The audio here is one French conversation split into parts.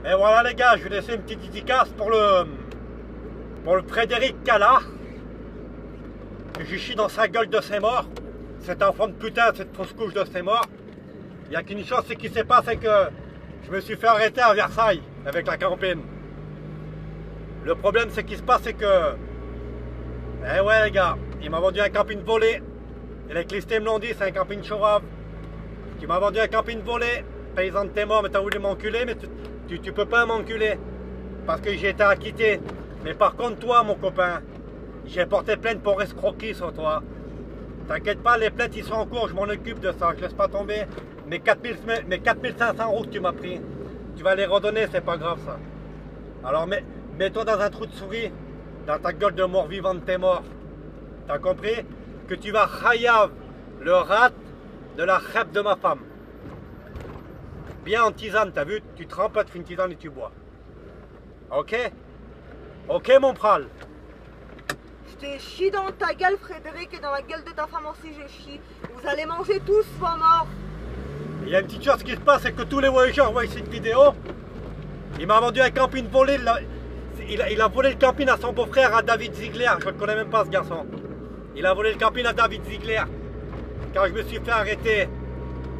Et voilà les gars, je vais laisser une petite dédicace pour le Frédéric Callard. Je chie dans sa gueule de ses morts. Cet enfant de putain, cette fausse couche de ses morts. Il n'y a qu'une chose, ce qui s'est passé, c'est que je me suis fait arrêter à Versailles avec la campine. Le problème, c'est qu'il se passe, c'est que... Eh ouais les gars, il m'a vendu un camping volé. Et les clistés me l'ont dit, c'est un camping chorave. Tu m'as vendu un camping volé. Paysan de tes morts, mais t'as voulu m'enculer, mais tu peux pas m'enculer. Parce que j'ai été acquitté. Mais par contre, toi, mon copain, j'ai porté plainte pour escroquerie sur toi. T'inquiète pas, les plaintes, ils sont en cours, je m'en occupe de ça, je laisse pas tomber. Mes 4500 euros que tu m'as pris, tu vas les redonner, c'est pas grave ça. Alors mets-toi dans un trou de souris, dans ta gueule de mort vivant de tes morts. T'as compris? Que tu vas chayav le rat de la crêpe de ma femme. Bien en tisane, t'as vu? Tu trempes, tu fais une tisane et tu bois. Ok? Ok mon pral? Je te chie dans ta gueule, Frédéric, et dans la gueule de ta femme aussi je chie. Vous allez manger tous vos morts. Il y a une petite chose qui se passe, c'est que tous les voyageurs voient cette vidéo. Il m'a vendu un camping volé. Il a volé le camping à son beau-frère, à David Ziegler. Je ne le connais même pas ce garçon. Il a volé le camping à David Ziegler. Quand je me suis fait arrêter,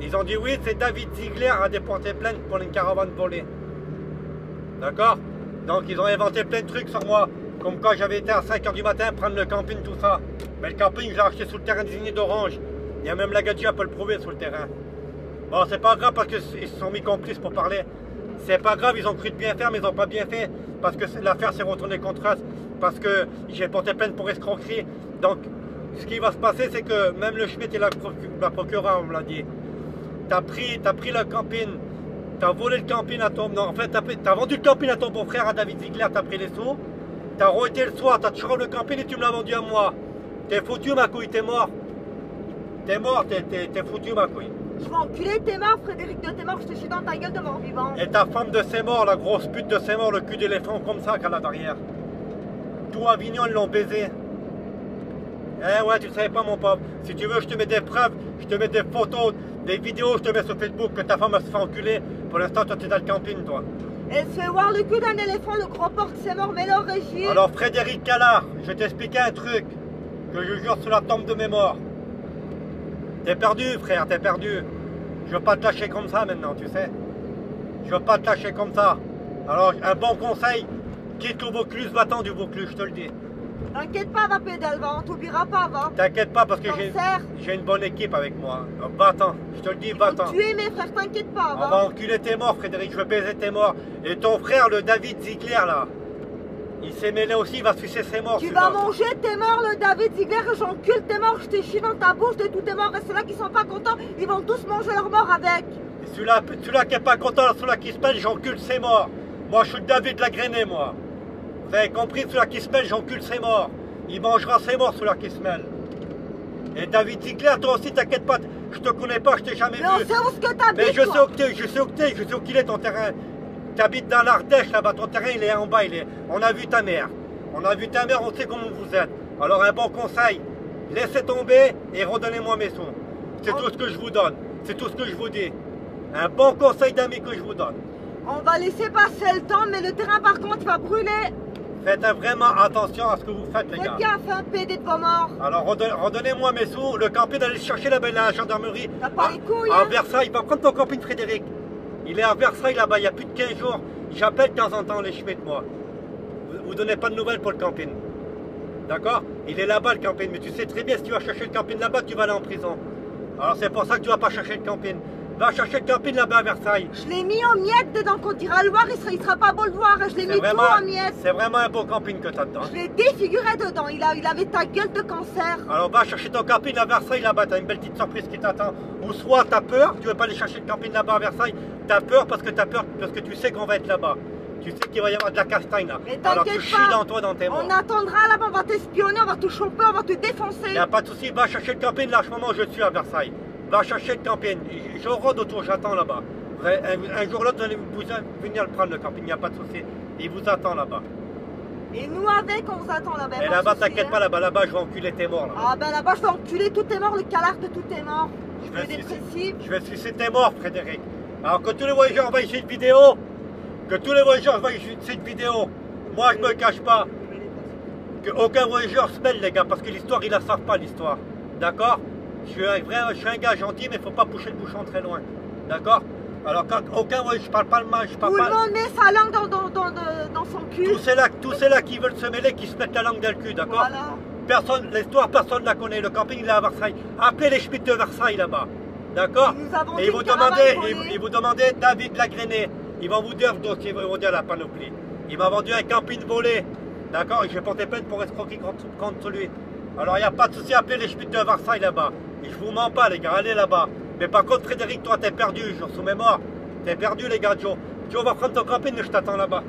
ils ont dit oui, c'est David Ziegler a déporté plainte pour une caravane volée. D'accord? Donc ils ont inventé plein de trucs sur moi. Comme quand j'avais été à 5 h du matin prendre le camping, tout ça. Mais le camping, je l'ai acheté sous le terrain désigné d'Orange. Il y a même la gadget peut le prouver sur le terrain. Bon, c'est pas grave parce qu'ils se sont mis complices pour parler. C'est pas grave, ils ont cru de bien faire, mais ils n'ont pas bien fait. Parce que l'affaire s'est retournée contre eux. Parce que j'ai porté plainte pour escroquerie. Donc, ce qui va se passer, c'est que même le Schmitt et la procureure, on me l'a dit. T'as pris le camping. T'as volé le camping à ton... Non, en fait, t'as vendu le camping à ton beau-frère, à David Ziegler, t'as pris les sous. T'as arrêté le soir, t'as toujours le camping et tu me l'as vendu à moi. T'es foutu ma couille, t'es mort. T'es mort, t'es foutu ma couille. Je vais enculer tes morts, Frédéric de tes morts, je te chie dans ta gueule de mort vivant. Et ta femme de ses morts, la grosse pute de ses morts, le cul d'éléphant comme ça qu'elle a derrière. Tout Avignon, ils l'ont baisé. Eh ouais, tu savais pas mon pauvre. Si tu veux, je te mets des preuves, je te mets des photos, des vidéos, je te mets sur Facebook que ta femme se fait enculer. Pour l'instant, toi, t'es dans le camping, toi. Elle se fait voir le cul d'un éléphant, le gros porte ses morts, mais leur régime. Alors, Frédéric Callard, je vais t'expliquer un truc que je jure sous la tombe de mes morts. T'es perdu, frère, t'es perdu. Je veux pas te lâcher comme ça maintenant, tu sais. Je veux pas te lâcher comme ça. Alors, un bon conseil, quitte le Vaucluse, va-t'en du Vaucluse, je te le dis. T'inquiète pas, va pédale, va, on t'oubliera pas, va. T'inquiète pas parce que j'ai une bonne équipe avec moi. Va-t'en, je te le dis, va-t'en. Tu es mes frères, t'inquiète pas, va. On va enculer tes morts, Frédéric, je veux baiser tes morts. Et ton frère, le David Ziegler, là, il s'est mêlé aussi, il va sucer ses morts. Tu vas manger tes morts, le David Ziegler, j'encule tes morts, je te chie dans ta bouche de tous tes morts. Et ceux-là qui sont pas contents, ils vont tous manger leurs morts avec. Celui-là qui est pas content, celui-là qui se mêle, j'encule ses morts. Moi, je suis le David Lagrené, moi. Vous avez compris, celui-là qui se mêle, j'encule ses morts. Il mangera ses morts, celui-là qui se mêle. Et David Ziegler, toi aussi, t'inquiète pas, je te connais pas, je t'ai jamais vu. Mais on sait où ce que t'habites. Mais je sais où qu'il est ton terrain. T'habites dans l'Ardèche, là-bas, ton terrain, il est en bas, on a vu ta mère. On a vu ta mère, on sait comment vous êtes. Alors un bon conseil, laissez tomber et redonnez-moi mes sous. C'est tout ce que je vous donne, c'est tout ce que je vous dis. Un bon conseil d'amis que je vous donne. On va laisser passer le temps, mais le terrain par contre il va brûler. Faites vraiment attention à ce que vous faites, les gars. Faites gaffe, un PD de vos morts. Alors redonnez-moi mes sous, le camping d'aller chercher là-bas la gendarmerie. T'as pas les couilles, à Versailles, va prendre ton camping Frédéric. Il est à Versailles là-bas, il y a plus de 15 jours. J'appelle de temps en temps les Schmitt, moi. Vous donnez pas de nouvelles pour le camping. D'accord? Il est là-bas le camping, mais tu sais très bien si tu vas chercher le camping là-bas, tu vas aller en prison. Alors c'est pour ça que tu vas pas chercher le camping. Va chercher le camping là-bas à Versailles. Je l'ai mis en miettes dedans, quand il ira le voir, il sera pas beau le voir. Je l'ai mis tout en miettes. C'est vraiment un beau camping que tu as dedans. Je l'ai défiguré dedans, il avait ta gueule de cancer. Alors va chercher ton camping à Versailles là-bas, t'as une belle petite surprise qui t'attend. Ou soit t'as peur, tu veux pas aller chercher le camping là-bas à Versailles, t'as peur parce que tu sais qu'on va être là-bas. Tu sais qu'il va y avoir de la castagne là. Mais alors tu chies dans toi, dans tes morts. On attendra là-bas, on va t'espionner, on va te choper, on va te défoncer. Y a pas de souci, va chercher le camping là, à ce moment je suis à Versailles. Va chercher le camping, je rôde autour, j'attends là-bas. Un jour l'autre, vous allez venir le prendre le camping, il n'y a pas de souci. Il vous attend là-bas. Et nous avec, on vous attend là-bas. Et là-bas, t'inquiète pas, là-bas, je vais enculer tes morts. Là. Ah ben là-bas, je vais enculer tous tes morts, le Callard de tous tes morts. Je vais sucer tes morts, Frédéric. Alors que tous les voyageurs voient cette vidéo, Que tous les voyageurs voient cette vidéo. Moi, je me cache pas. Qu'aucun voyageur se mêle, les gars, parce que l'histoire, ils la savent pas, l'histoire. D'accord? Je suis un gars gentil, mais il faut pas pousser le bouchon très loin. D'accord? Alors, quand aucun voyageur, je parle pas le mal, je parle Tout pas... le monde met sa langue dans son cul. Tous ceux-là qui veulent se mêler, qui se mettent la langue dans le cul, d'accord? Voilà. L'histoire, personne ne la connaît. Le camping, il est à Versailles. Appelez les Schmitt de Versailles, là-bas. D'accord? Et ils vous demandez David Lagrené. Ils vont vous dire le dossier, ils vont vous dire la panoplie. Il m'a vendu un camping volé. D'accord? Et je vais porter plainte pour escroquer contre lui. Alors, il n'y a pas de souci, appelez les Schmitt de Versailles, là-bas. Et je vous mens pas, les gars, allez là-bas. Mais par contre, Frédéric, toi, t'es perdu, Joe, sous mes morts. T'es perdu, les gars, Joe. Joe va prendre ton camping et je t'attends là-bas.